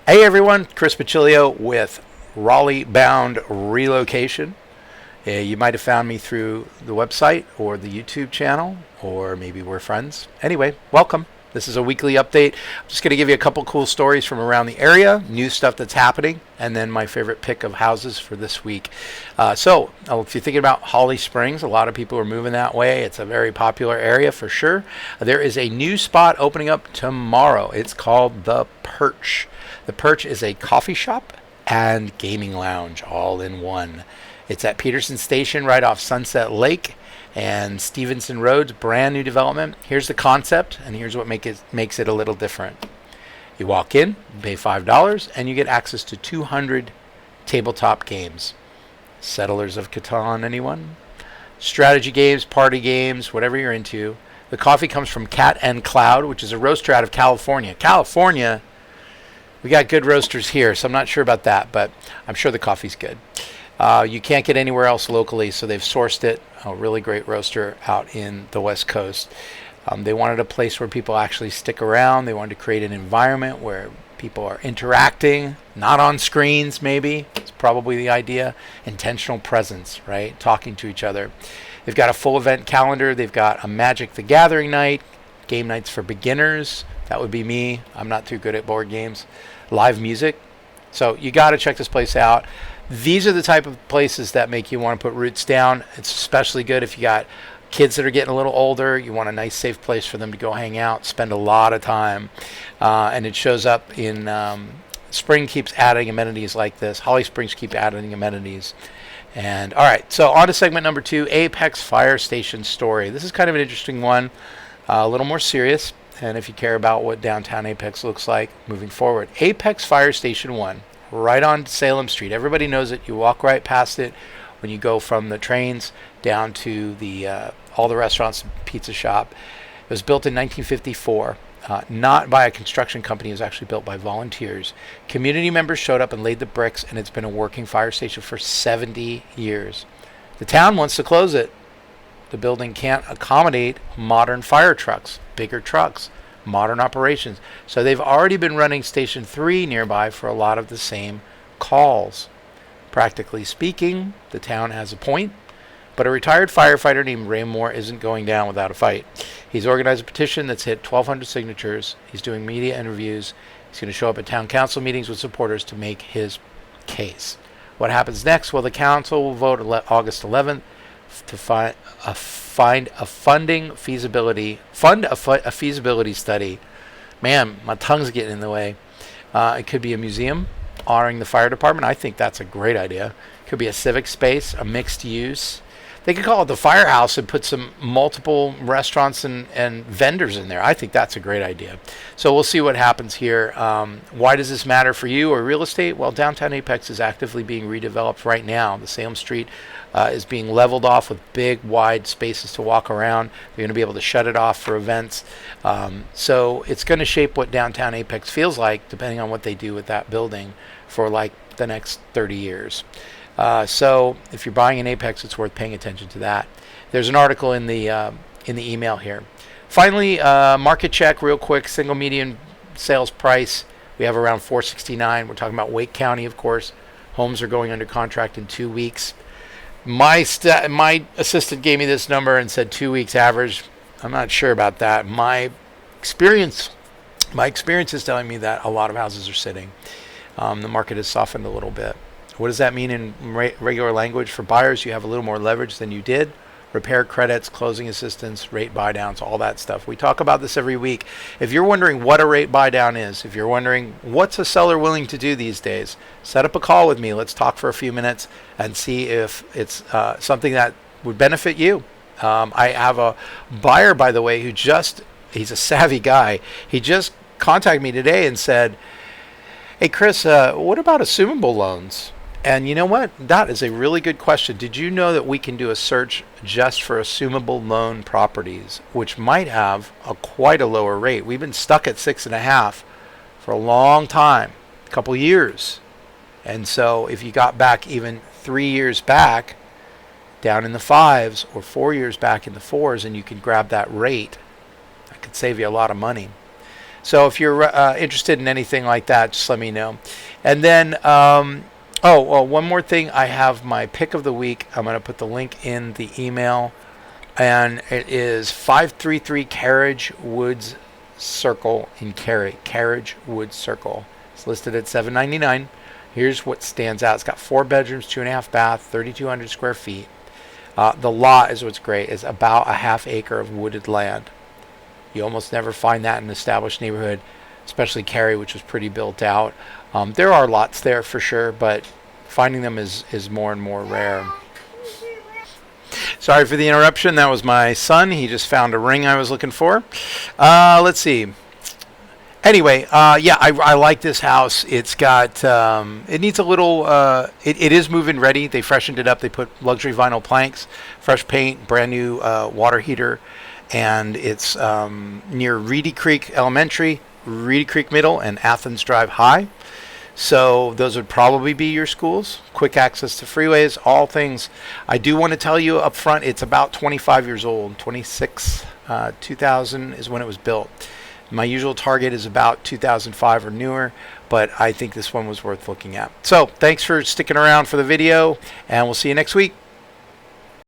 Hey everyone, Chris Pacilio with Raleigh Bound Relocation. You might have found me through the website or the YouTube channel, or maybe we're friends. Anyway, welcome. This is a weekly update. I'm just going to give you a couple cool stories from around the area, new stuff that's happening, and then my favorite pick of houses for this week. If you're thinking about Holly Springs, a lot of people are moving that way. It's a very popular area for sure. There is a new spot opening up tomorrow. It's called The Perch. The Perch is a coffee shop and gaming lounge all in one. It's at Peterson Station right off Sunset Lake and Stevenson Road's brand new development. Here's the concept, and here's what makes it a little different. You walk in, you pay $5, and you get access to 200 tabletop games. Settlers of Catan, anyone? Strategy games, party games, whatever you're into. The coffee comes from Cat and Cloud, which is a roaster out of California. California, we got good roasters here, so I'm not sure about that, but I'm sure the coffee's good. You can't get anywhere else locally, so they've sourced it. A really great roaster out in the West Coast. They wanted a place where people actually stick around. They wanted to create an environment where people are interacting, not on screens maybe. It's probably the idea. Intentional presence, right? Talking to each other. They've got a full event calendar. They've got a Magic the Gathering night, game nights for beginners. That would be me. I'm not too good at board games. Live music. So you got to check this place out. These are the type of places that make you want to put roots down. It's especially good if you got kids that are getting a little older. You want a nice, safe place for them to go hang out, spend a lot of time. And it shows up in spring keeps adding amenities like this. Holly Springs keep adding amenities. And all right, so on to segment number 2, Apex Fire Station story. This is kind of an interesting one, a little more serious. And if you care about what downtown Apex looks like moving forward. Apex Fire Station 1, right on Salem Street. Everybody knows it. You walk right past it when you go from the trains down to the all the restaurants and pizza shop. It was built in 1954, not by a construction company. It was actually built by volunteers. Community members showed up and laid the bricks, and it's been a working fire station for 70 years. The town wants to close it. The building can't accommodate modern fire trucks, bigger trucks, modern operations. So they've already been running Station 3 nearby for a lot of the same calls. Practically speaking, the town has a point, but a retired firefighter named Ray Moore isn't going down without a fight. He's organized a petition that's hit 1,200 signatures. He's doing media interviews. He's going to show up at town council meetings with supporters to make his case. What happens next? Well, the council will vote August 11th to fund a feasibility study. Man, my tongue's getting in the way. It could be a museum honoring the fire department. I think that's a great idea. It could be a civic space, a mixed use. They could call it the firehouse and put some multiple restaurants and vendors in there. I think that's a great idea. So we'll see what happens here. Why does this matter for you or real estate? Well, downtown Apex is actively being redeveloped right now. The Salem Street is being leveled off with big, wide spaces to walk around. They're going to be able to shut it off for events. So it's going to shape what downtown Apex feels like, depending on what they do with that building for like the next 30 years. So if you're buying an Apex, it's worth paying attention to that. There's an article in the email here. Finally, market check real quick. Single median sales price, we have around $469. We're talking about Wake County, of course. Homes are going under contract in 2 weeks. My assistant gave me this number and said 2 weeks average. I'm not sure about that. My experience is telling me that a lot of houses are sitting. The market has softened a little bit. What does that mean in regular language? For buyers, you have a little more leverage than you did. Repair credits, closing assistance, rate buy downs, all that stuff. We talk about this every week. If you're wondering what a rate buy down is, if you're wondering what's a seller willing to do these days, set up a call with me. Let's talk for a few minutes and see if it's something that would benefit you. I have a buyer, by the way, he's a savvy guy. He just contacted me today and said, "Hey, Chris, what about assumable loans?" And you know what? That is a really good question. Did you know that we can do a search just for assumable loan properties, which might have quite a lower rate? We've been stuck at 6.5 for a long time, a couple years. And so if you got back even 3 years back, down in the 5s, or 4 years back in the 4s, and you can grab that rate, that could save you a lot of money. So if you're interested in anything like that, just let me know. And then, one more thing. I have my pick of the week. I'm going to put the link in the email. And it is 533 Carriage Woods Circle in Cary. Carriage Woods Circle. It's listed at $799. Here's what stands out. It's got 4 bedrooms, 2.5 baths, 3,200 square feet. The lot is what's great. It's about a half acre of wooded land. You almost never find that in an established neighborhood, especially Cary, which was pretty built out. There are lots there for sure, but finding them is more and more rare. Sorry for the interruption. That was my son. He just found a ring I was looking for. Let's see. Anyway, I like this house. It's got, it needs a little, it is move-in ready. They freshened it up. They put luxury vinyl planks, fresh paint, brand new water heater, and it's near Reedy Creek Elementary, Reedy Creek Middle, and Athens Drive High. So those would probably be your schools. Quick access to freeways, all things. I do want to tell you up front, it's about 25 years old. 2000 is when it was built. My usual target is about 2005 or newer, but I think this one was worth looking at. So thanks for sticking around for the video, and we'll see you next week.